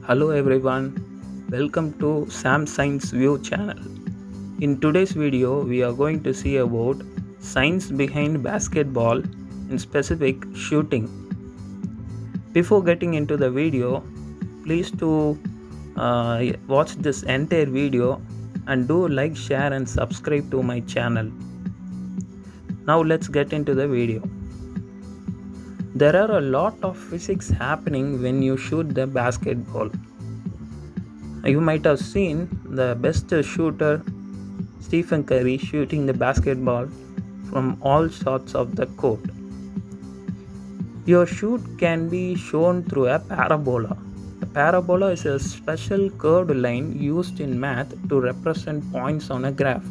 Hello everyone, welcome to Sam Science View channel. In today's video, we are going to see about science behind basketball, in specific shooting. Before getting into the video, please to watch this entire video and do like, share and subscribe to my channel. Now let's get into the video. There are a lot of physics happening when you shoot the basketball. You might have seen the best shooter Stephen Curry shooting the basketball from all shots of the court. Your shoot can be shown through a parabola. A parabola is a special curved line used in math to represent points on a graph.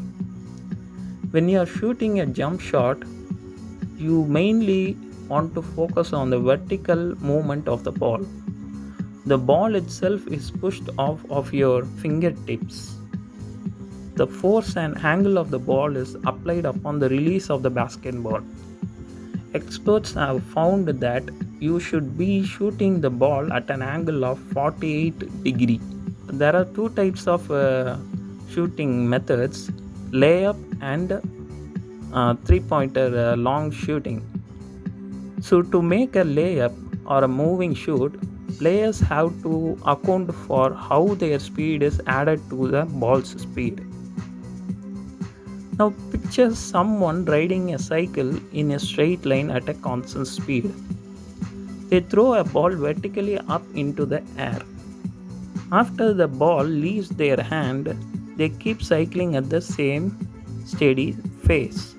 When you are shooting a jump shot, you mainly want to focus on the vertical movement of the ball. The ball itself is pushed off of your fingertips. The force and angle of the ball is applied upon the release of the basketball. Experts have found that you should be shooting the ball at an angle of 48 degree. There are two types of shooting methods, layup and three-pointer long shooting. So to make a layup or a moving shoot, players have to account for how their speed is added to the ball's speed. Now picture someone riding a cycle in a straight line at a constant speed. They throw a ball vertically up into the air. After the ball leaves their hand, they keep cycling at the same steady pace.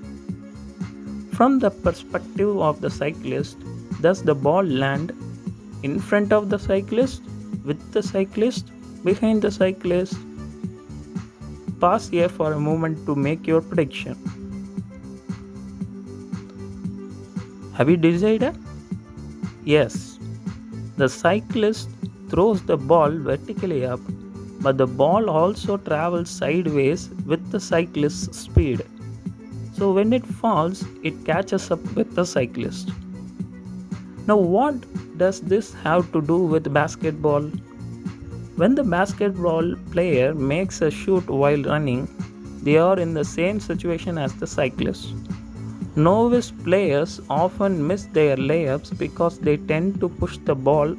From the perspective of the cyclist, does the ball land in front of the cyclist, with the cyclist, behind the cyclist? Pause here for a moment to make your prediction. Have you decided? Yes, the cyclist throws the ball vertically up, but the ball also travels sideways with the cyclist's speed. So when it falls, it catches up with the cyclist. Now, what does this have to do with basketball? When the basketball player makes a shoot while running, they are in the same situation as the cyclist. Novice players often miss their layups because they tend to push the ball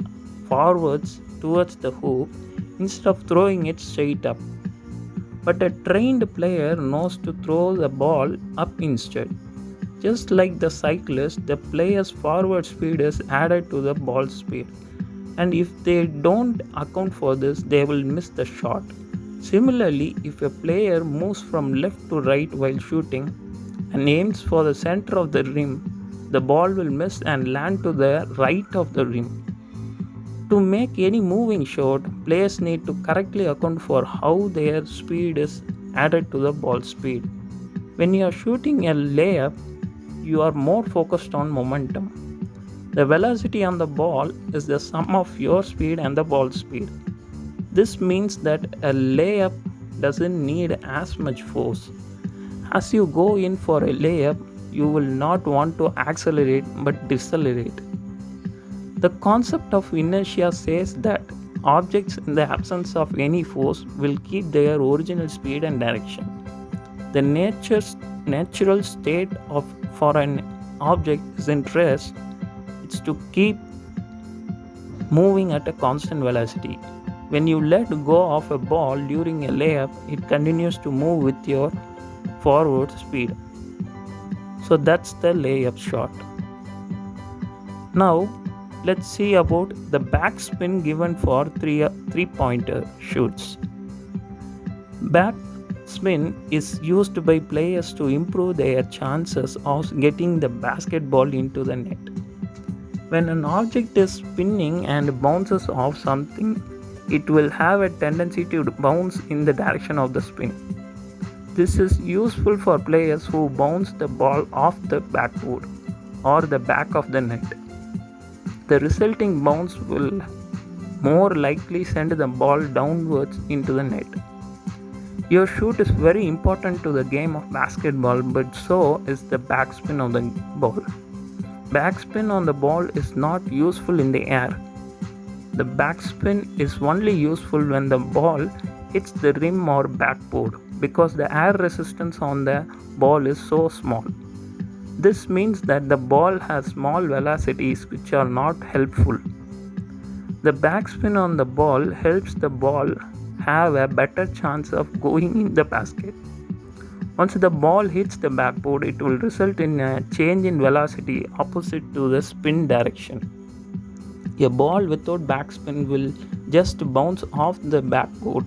forwards towards the hoop instead of throwing it straight up. But a trained player knows to throw the ball up instead. Just like the cyclist, the player's forward speed is added to the ball speed. And if they don't account for this, they will miss the shot. Similarly, if a player moves from left to right while shooting and aims for the center of the rim, the ball will miss and land to the right of the rim. To make any moving shot, players need to correctly account for how their speed is added to the ball speed. When you are shooting a layup, you are more focused on momentum. The velocity on the ball is the sum of your speed and the ball speed. This means that a layup doesn't need as much force. As you go in for a layup, you will not want to accelerate but decelerate. The concept of inertia says that objects in the absence of any force will keep their original speed and direction. The natural state for an object is in rest. It's to keep moving at a constant velocity. When you let go of a ball during a layup, it continues to move with your forward speed. So that's the layup shot. Now let's see about the backspin given for three-pointer shoots. Backspin is used by players to improve their chances of getting the basketball into the net. When an object is spinning and bounces off something, it will have a tendency to bounce in the direction of the spin. This is useful for players who bounce the ball off the backboard or the back of the net. The resulting bounce will more likely send the ball downwards into the net. Your shoot is very important to the game of basketball, but so is the backspin of the ball. Backspin on the ball is not useful in the air. The backspin is only useful when the ball hits the rim or backboard because the air resistance on the ball is so small. This means that the ball has small velocities which are not helpful. The backspin on the ball helps the ball have a better chance of going in the basket. Once the ball hits the backboard, it will result in a change in velocity opposite to the spin direction. A ball without backspin will just bounce off the backboard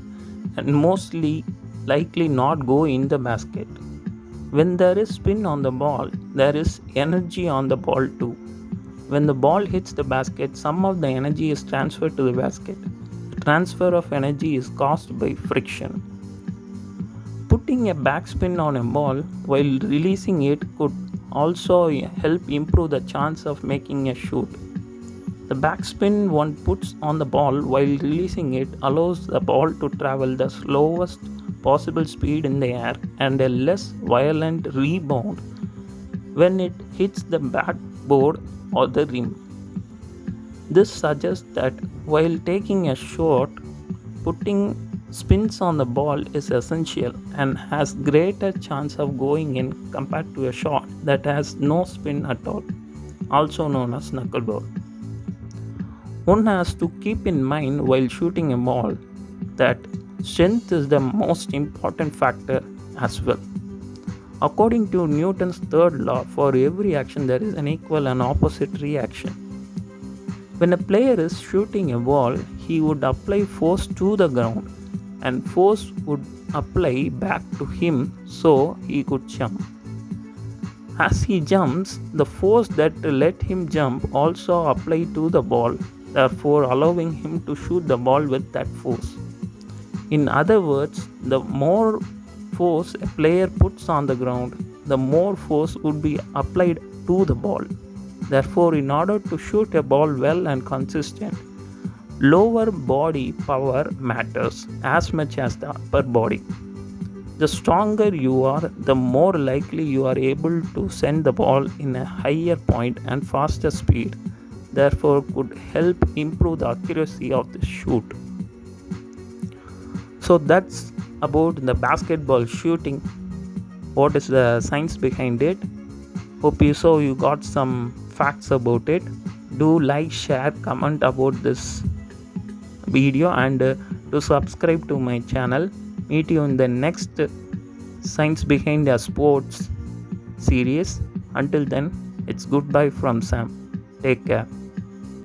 and mostly likely not go in the basket. When there is spin on the ball, there is energy on the ball too. When the ball hits the basket, some of the energy is transferred to the basket. The transfer of energy is caused by friction. Putting a backspin on a ball while releasing it could also help improve the chance of making a shoot. The backspin one puts on the ball while releasing it allows the ball to travel the slowest possible speed in the air and a less violent rebound when it hits the backboard or the rim. This suggests that while taking a shot, putting spins on the ball is essential and has greater chance of going in compared to a shot that has no spin at all, also known as knuckleball. One has to keep in mind while shooting a ball that strength is the most important factor as well. According to Newton's third law, for every action there is an equal and opposite reaction. When a player is shooting a ball, he would apply force to the ground and force would apply back to him so he could jump. As he jumps, the force that let him jump also apply to the ball, therefore allowing him to shoot the ball with that force. In other words, the more force a player puts on the ground, the more force would be applied to the ball. Therefore, in order to shoot a ball well and consistent, lower body power matters as much as the upper body. The stronger you are, the more likely you are able to send the ball in a higher point and faster speed, therefore could help improve the accuracy of the shoot. So that's about the basketball shooting. What is the science behind it? Hope you got some facts about it. Do like, share, comment about this video and to subscribe to my channel. Meet you in the next Science Behind a Sports series. Until then, it's goodbye from Sam. Take care.